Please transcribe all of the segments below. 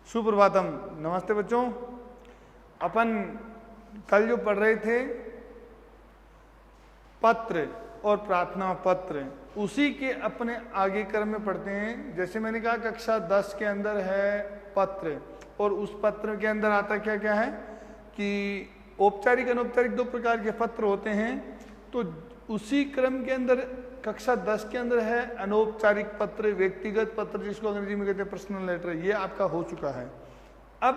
सुप्रभातम। नमस्ते बच्चों। अपन कल जो पढ़ रहे थे पत्र और प्रार्थना पत्र, उसी के अपने आगे क्रम में पढ़ते हैं। जैसे मैंने कहा कक्षा 10 के अंदर है पत्र, और उस पत्र के अंदर आता क्या क्या है कि औपचारिक अनौपचारिक दो प्रकार के पत्र होते हैं। तो उसी क्रम के अंदर कक्षा 10 के अंदर है अनौपचारिक पत्र, व्यक्तिगत पत्र, जिसको अंग्रेजी में कहते हैं पर्सनल लेटर। ये आपका हो चुका है। अब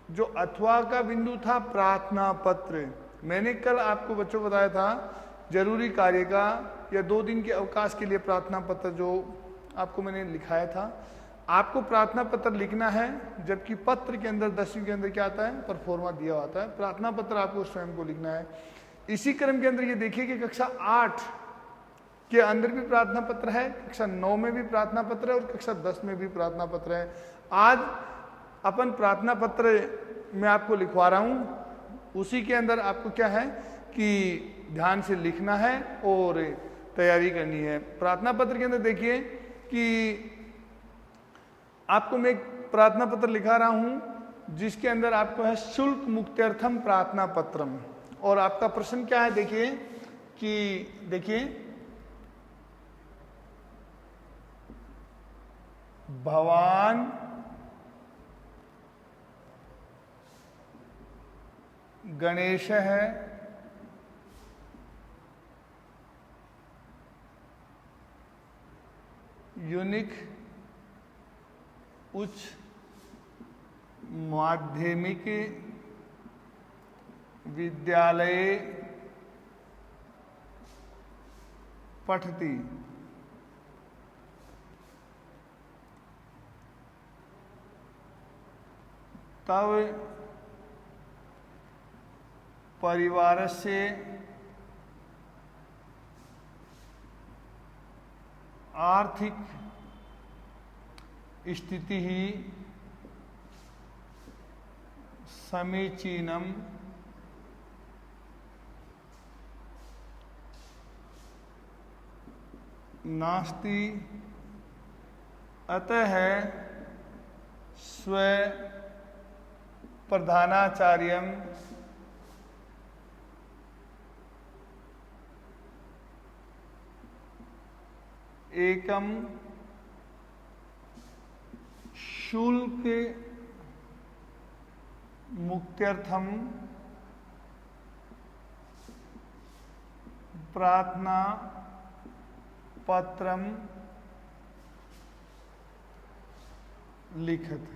जो अथवा का बिंदु था प्रार्थना पत्र, मैंने कल आपको बच्चों बताया था जरूरी कार्य का या 2 दिन के अवकाश के लिए प्रार्थना पत्र जो आपको मैंने लिखाया था। आपको प्रार्थना पत्र लिखना है, जबकि पत्र के अंदर 10वीं के अंदर क्या आता है, परफॉर्मा दिया होता है। प्रार्थना पत्र आपको स्वयं को लिखना है। इसी क्रम के अंदर ये देखिए कि कक्षा 8 के अंदर भी प्रार्थना पत्र है, कक्षा 9 में भी प्रार्थना पत्र है और कक्षा 10 में भी प्रार्थना पत्र है। आज अपन प्रार्थना पत्र मैं आपको लिखवा रहा हूं। उसी के अंदर आपको क्या है कि ध्यान से लिखना है और तैयारी करनी है। प्रार्थना पत्र के अंदर देखिए कि आपको मैं एक प्रार्थना पत्र लिखा रहा हूं जिसके अंदर आपको है शुल्क मुक्त्यर्थम प्रार्थना पत्रम। और आपका प्रश्न क्या है, देखिए कि देखिए भवान गणेश है यूनिक उच्च माध्यमिक विद्यालय पठती। तब परिवार से आर्थिक स्थिति ही समीचीनम नास्ति, अतः स्व प्रधानाचार्यम एकम शुल्क मुक्त्यर्थम प्रार्थना पत्रम लिखत।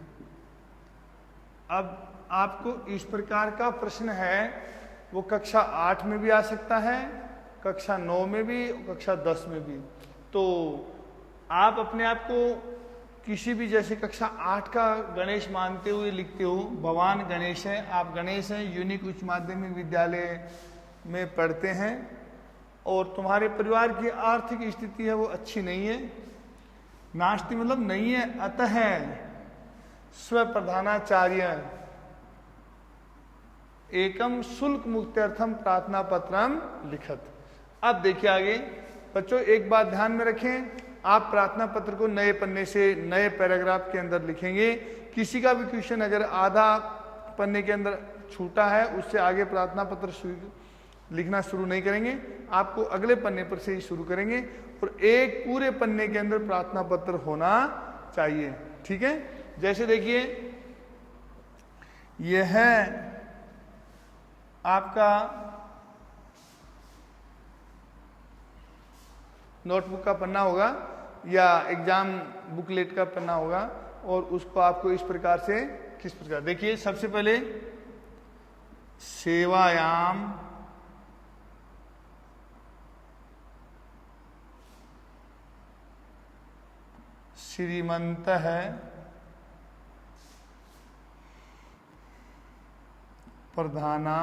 अब आपको इस प्रकार का प्रश्न है, वो कक्षा 8 में भी आ सकता है, कक्षा 9 में भी, कक्षा 10 में भी। तो आप अपने आप को किसी भी, जैसे कक्षा 8 का गणेश मानते हुए लिखते हो, भगवान गणेश है, आप गणेश हैं, यूनिक उच्च माध्यमिक विद्यालय में पढ़ते हैं और तुम्हारे परिवार की आर्थिक स्थिति है वो अच्छी नहीं है। नास्ति मतलब नहीं है, अतः स्व प्रधानाचार्य एकम शुल्क मुक्त्यर्थम प्रार्थना पत्रम लिखत। अब देखिए आगे बच्चों, एक बात ध्यान में रखें, आप प्रार्थना पत्र को नए पन्ने से नए पैराग्राफ के अंदर लिखेंगे। किसी का भी क्वेश्चन अगर आधा पन्ने के अंदर छूटा है, उससे आगे प्रार्थना पत्र लिखना शुरू नहीं करेंगे, आपको अगले पन्ने पर से ही शुरू करेंगे और एक पूरे पन्ने के अंदर प्रार्थना पत्र होना चाहिए। ठीक है, जैसे देखिए यह है आपका नोटबुक का पन्ना होगा या एग्जाम बुकलेट का पन्ना होगा, और उसको आपको इस प्रकार से, किस प्रकार, देखिए सबसे पहले सेवायाम श्रीमंत है प्रधाना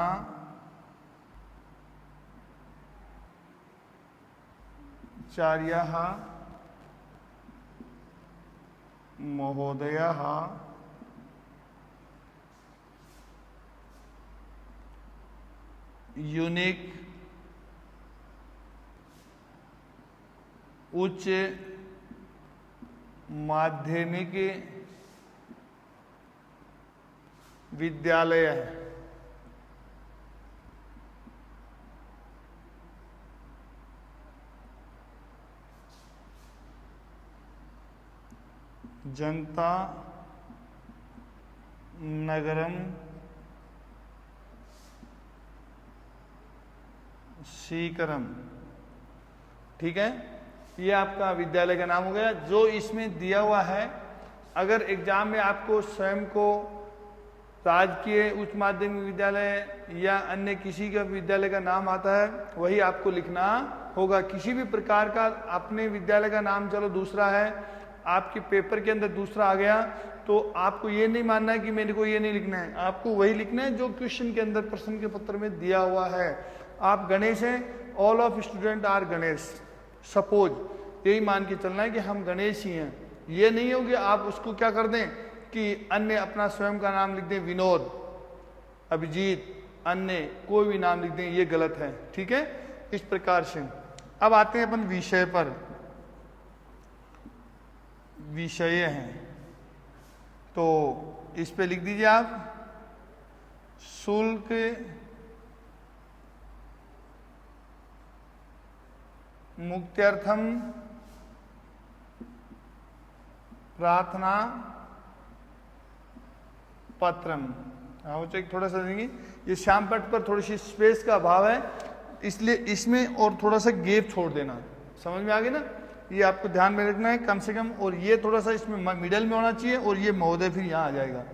चार्यः महोदयः यूनिक उच्च माध्यमिक विद्यालय है। जनता नगरम सीकरम। ठीक है, ये आपका विद्यालय का नाम हो गया जो इसमें दिया हुआ है। अगर एग्जाम में आपको स्वयं को राजकीय उच्च माध्यमिक विद्यालय या अन्य किसी का विद्यालय का नाम आता है वही आपको लिखना होगा। किसी भी प्रकार का अपने विद्यालय का नाम चलो दूसरा है, आपके पेपर के अंदर दूसरा आ गया, तो आपको ये नहीं मानना है कि मेरे को ये नहीं लिखना है, आपको वही लिखना है जो क्वेश्चन के अंदर प्रश्न के पत्र में दिया हुआ है। आप गणेश हैं, all of student are Ganesh, suppose यही मान के चलना है कि हम गणेश ही हैं। ये नहीं होगी आप उसको क्या कर दें कि अन्य अपना स्वयं का नाम लिख दें, विनोद, अभिजीत, अन्य कोई भी नाम लिख दें, ये गलत है। ठीक है, इस प्रकार से। अब आते हैं अपन विषय पर। विषय हैं तो इस पे लिख दीजिए आप शुल्क मुक्त्यर्थम प्रार्थना पत्रम। हाँ, एक थोड़ा सा देंगे, ये श्याम पट पर थोड़ी सी स्पेस का अभाव है, इसलिए इसमें और थोड़ा सा गैप छोड़ देना। समझ में आ गई ना, ये आपको ध्यान में रखना है कम से कम। और ये थोड़ा सा इसमें मिडल में होना चाहिए और ये महोदय फिर यहाँ आ जाएगा,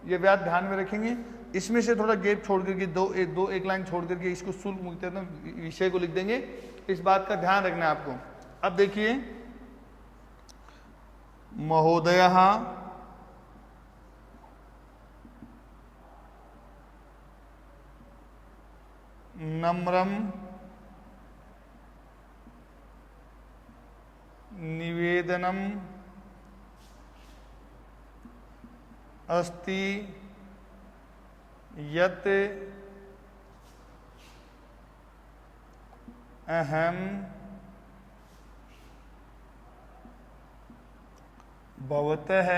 ये बात ध्यान में रखेंगे। इसमें से थोड़ा गैप छोड़ करके एक लाइन छोड़ करके इसको शुल्क मुक्त्यर्थम विषय को लिख देंगे। इस बात का ध्यान रखना है आपको। अब देखिए, महोदयः नम्रम निवेदनम अस्ति यत् अहम भवतः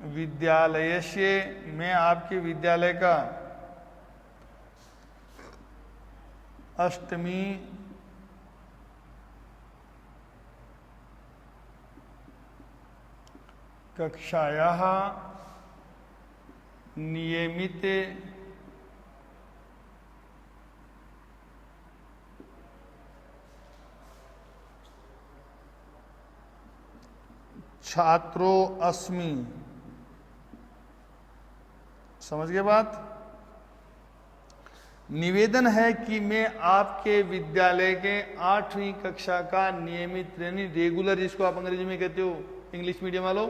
विद्यालयस्य, मैं आपके विद्यालय का अष्टमी कक्षायाः नियमित छात्रो अस्मि। समझ गए बात? निवेदन है कि मैं आपके विद्यालय के 8वीं कक्षा का नियमित यानी रेगुलर, जिसको आप अंग्रेजी में कहते हो इंग्लिश मीडियम वालों,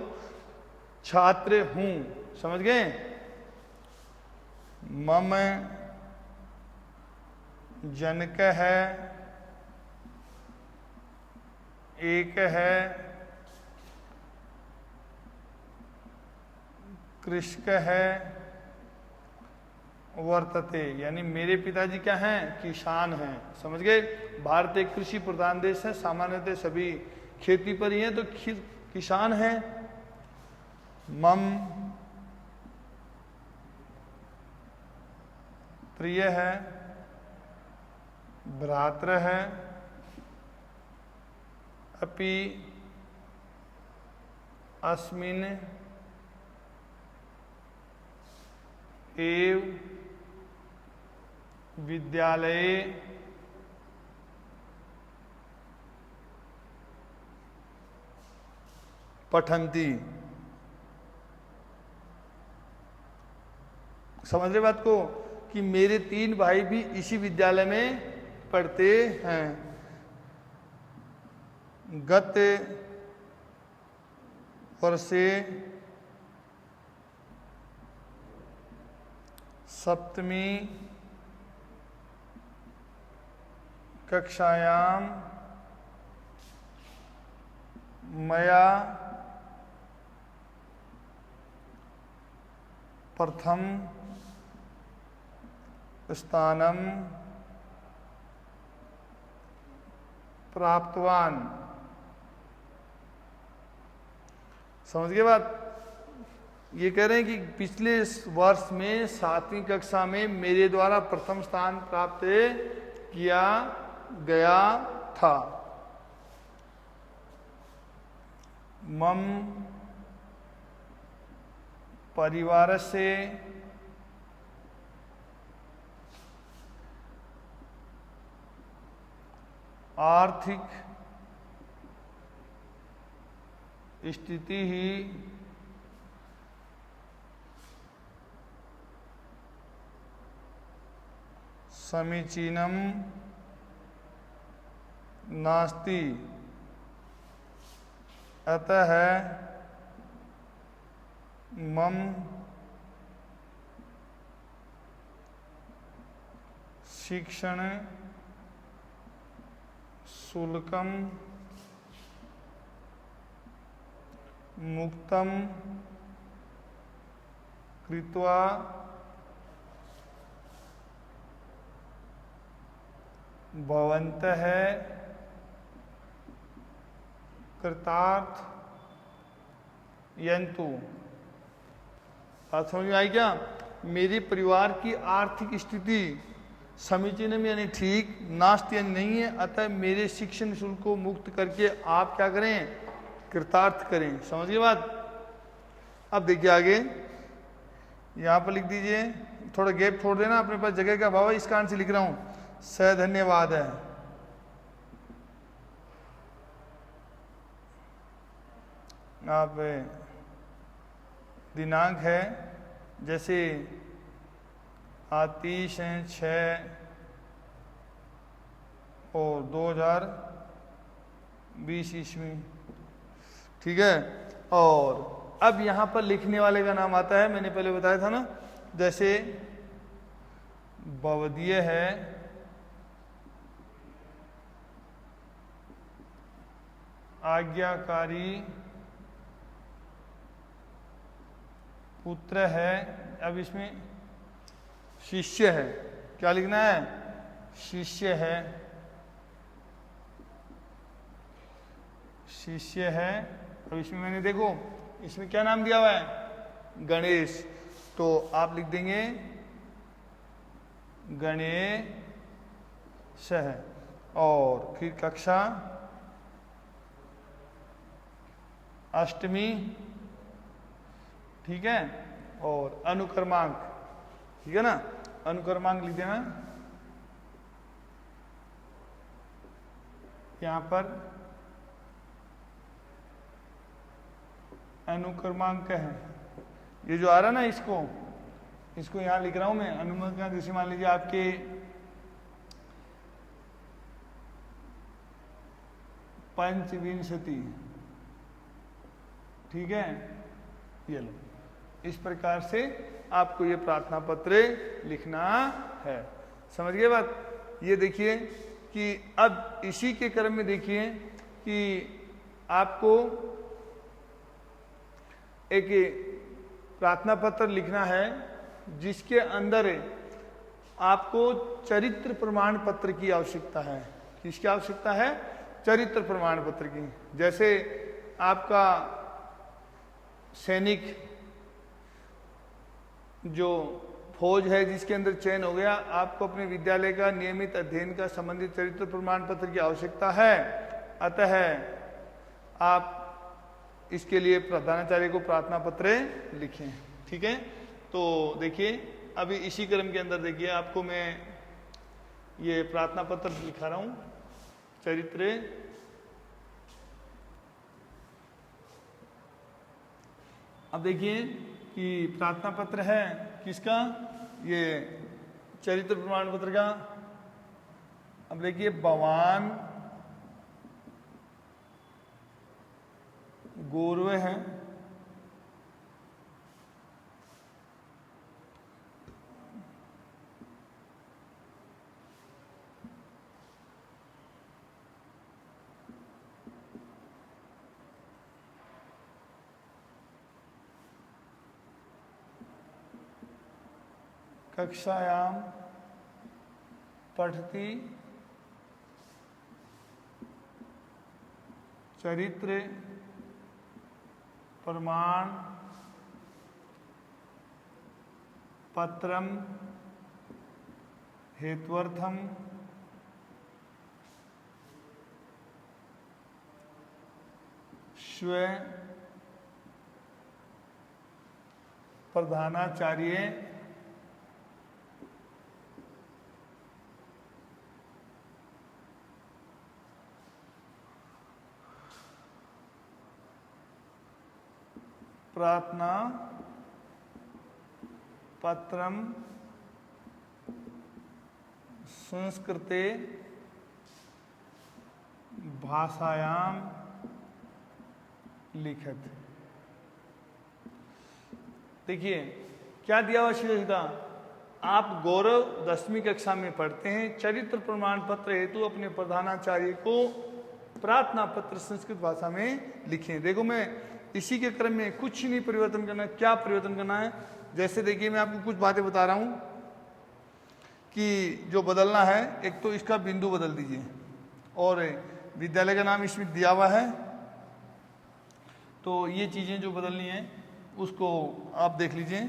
छात्र हूं। समझ गए? मम जनक है, एक है कृषक है, वर्तते, यानी मेरे पिताजी क्या हैं? किसान हैं। समझ गए? भारत एक कृषि प्रधान देश है, सामान्यतः सभी खेती पर ही है, तो किसान हैं। मम प्रिय है, भ्रात्र है, अपि अस्मिन् एव विद्यालये पठन्ति। समझ रहे बात को कि मेरे 3 भाई भी इसी विद्यालय में पढ़ते हैं। गत वर्षे सप्तमी कक्षायां मया प्रथम स्थानम प्राप्तवान। समझ गए बात? ये कह रहे हैं कि पिछले वर्ष में 7वीं कक्षा में मेरे द्वारा प्रथम स्थान प्राप्त किया गया था। मम परिवार से आर्थिक स्थिति ही समीचीनम नास्ति, अतः मम शिक्षण शुल्कम मुक्तम कृत्वा भवन्तः कृतार्थ यंतु। बात समझ में आई क्या? मेरे परिवार की आर्थिक स्थिति समीचीन यानी ठीक, नास्ति यानी नहीं है, अतः मेरे शिक्षण शुल्क को मुक्त करके आप क्या करें? कृतार्थ करें। समझ गए बात? अब देखिए आगे यहां पर लिख दीजिए, थोड़ा गैप छोड़ देना, अपने पास जगह का अभाव है इस कारण से लिख रहा हूं। धन्यवाद है। आप दिनांक है जैसे 30/6 और 2020 ईस्वी, ठीक है। और अब यहां पर लिखने वाले का नाम आता है, मैंने पहले बताया था ना, जैसे बवदीय है, आज्ञाकारी पुत्र है। अब इसमें शिष्य है, क्या लिखना है? शिष्य है, शिष्य है। अब इसमें मैंने देखो इसमें क्या नाम दिया हुआ है? गणेश, तो आप लिख देंगे गणेश है। और फिर कक्षा 8वीं, ठीक है। और अनुक्रमांक, ठीक है ना, अनुक्रमांक लिख देना यहां पर। अनुक्रमांक है ये जो आ रहा ना, इसको यहां लिख रहा हूं मैं। अनुक्रमांक जैसे मान लीजिए आपके 25, ठीक है, ये लो। इस प्रकार से आपको ये प्रार्थना पत्र लिखना है। समझ गए बात? ये देखिए कि अब इसी के क्रम में देखिए कि आपको एक प्रार्थना पत्र लिखना है जिसके अंदर आपको चरित्र प्रमाण पत्र की आवश्यकता है। किसकी आवश्यकता है? चरित्र प्रमाण पत्र की। जैसे आपका सैनिक जो फौज है जिसके अंदर चयन हो गया, आपको अपने विद्यालय का नियमित अध्ययन का संबंधित चरित्र प्रमाण पत्र की आवश्यकता है। अतः आप इसके लिए प्रधानाचार्य को प्रार्थना पत्र लिखें, ठीक है। तो देखिए अभी इसी क्रम के अंदर देखिए आपको मैं ये प्रार्थना पत्र लिखा रहा हूं, चरित्र। अब देखिए कि प्रार्थना पत्र है किसका? ये चरित्र प्रमाण पत्र का। अब देखिए भगवान गौरव है, कक्षायाम पठती चरित्र प्रमाण पत्रम हेत्वर्थम स्व प्रधानाचार्य प्रार्थना पत्रम संस्कृते भाषायाम लिखत। देखिए क्या दिया हुआ सीधा, आप गौरव 10वीं कक्षा में पढ़ते हैं, चरित्र प्रमाण पत्र हेतु अपने प्रधानाचार्य को प्रार्थना पत्र संस्कृत भाषा में लिखें। देखो मैं इसी के क्रम में कुछ नहीं परिवर्तन करना है। क्या परिवर्तन करना है, जैसे देखिए मैं आपको कुछ बातें बता रहा हूं कि जो बदलना है, एक तो इसका बिंदु बदल दीजिए और विद्यालय का नाम इसमें दिया हुआ है, तो ये चीजें जो बदलनी है उसको आप देख लीजिए।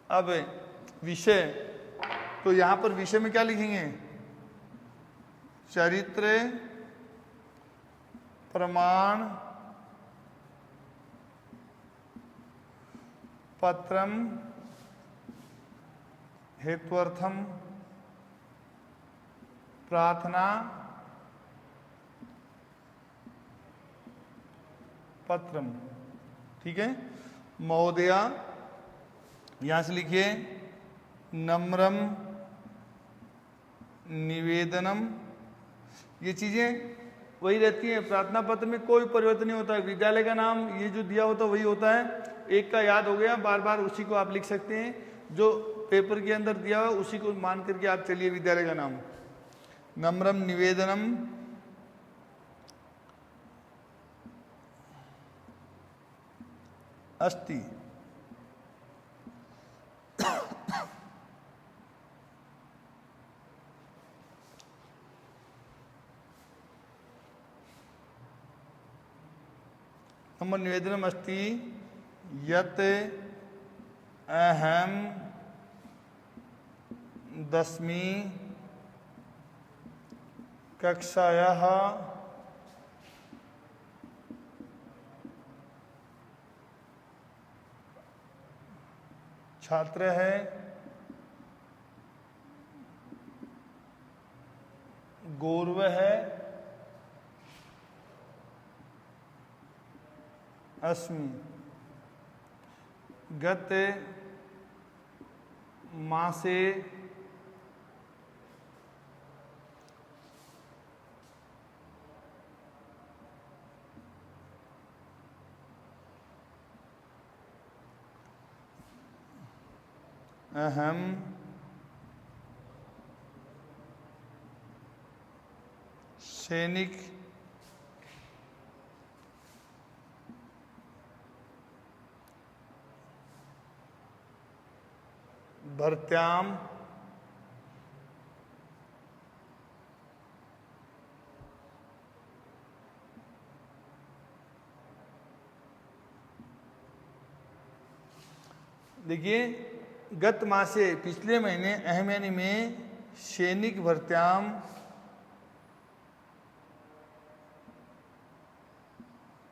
अब विषय, तो यहां पर विषय में क्या लिखेंगे, चरित्र प्रमाण पत्रम हेत्वर्थम प्रार्थना पत्रम। ठीक है महोदया, यहां से लिखिए नम्रम निवेदनम, ये चीजें वही रहती है। प्रार्थना पत्र में कोई परिवर्तन नहीं होता है। विद्यालय का नाम ये जो दिया होता है वही होता है, एक का याद हो गया, बार बार उसी को आप लिख सकते हैं। जो पेपर के अंदर दिया हुआ उसी को मान करके आप चलिए। विद्यालय का नाम नम्रम निवेदनम अस्ति। नम्बर निवेदनम अस्ति यत अहम 10वीं कक्षायाः छात्र है, गौरव है अस्मि। गत मासे अहम सैनिक भर्त्याम देखिए गत मासे पिछले महीने अहम यानी में सैनिक भर्त्याम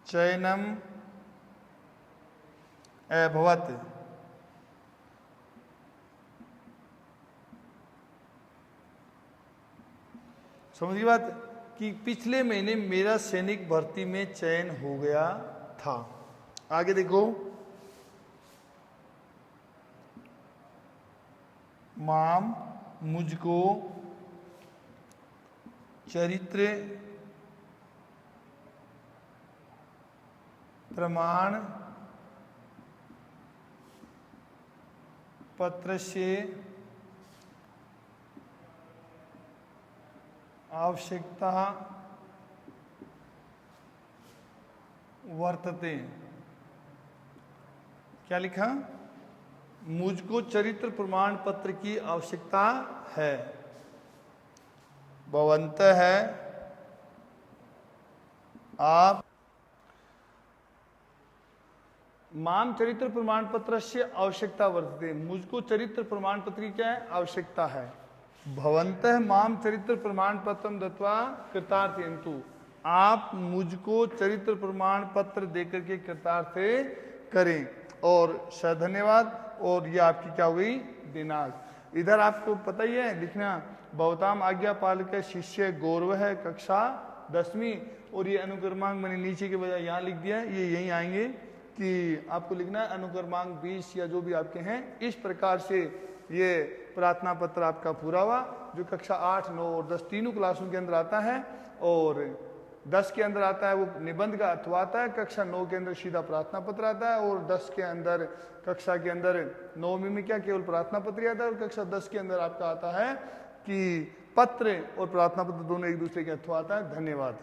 चयनम अभवत। समझिए बात कि पिछले महीने मेरा सैनिक भर्ती में चयन हो गया था। आगे देखो माम मुझको चरित्र प्रमाण पत्र से आवश्यकता वर्तते। क्या लिखा, मुझको चरित्र प्रमाण पत्र की आवश्यकता है। भवंत है आप माम चरित्र प्रमाण पत्र से आवश्यकता वर्तते, मुझको चरित्र प्रमाण पत्र की क्या है आवश्यकता है। भवंतः माम चरित्र प्रमाण पत्रम दत्वा कृतार्थयन्तु, आप मुझको चरित्र प्रमाण पत्र देकर के कृतार्थ करें। और धन्यवाद। और ये आपकी क्या हुई दिनांक। इधर आपको पता ही है लिखना, भवताम आज्ञा पालक शिष्य गौरव है कक्षा 10वीं। और ये अनुक्रमांक मैंने नीचे के बजाय यहाँ लिख दिया है, ये यहीं आएंगे कि आपको लिखना है अनुक्रमांक 20 या जो भी आपके हैं। इस प्रकार से ये प्रार्थना पत्र आपका पूरा हुआ, जो कक्षा 8, 9 और 10 तीनों क्लासों के अंदर आता है। और 10 के अंदर आता है वो निबंध का अथवा आता है, कक्षा 9 के अंदर सीधा प्रार्थना पत्र आता है, और 10 के अंदर कक्षा के अंदर 9वीं में क्या केवल प्रार्थना पत्र आता है, और कक्षा 10 के अंदर आपका आता है कि पत्र और प्रार्थना पत्र दोनों एक दूसरे के अथवा आता है। धन्यवाद।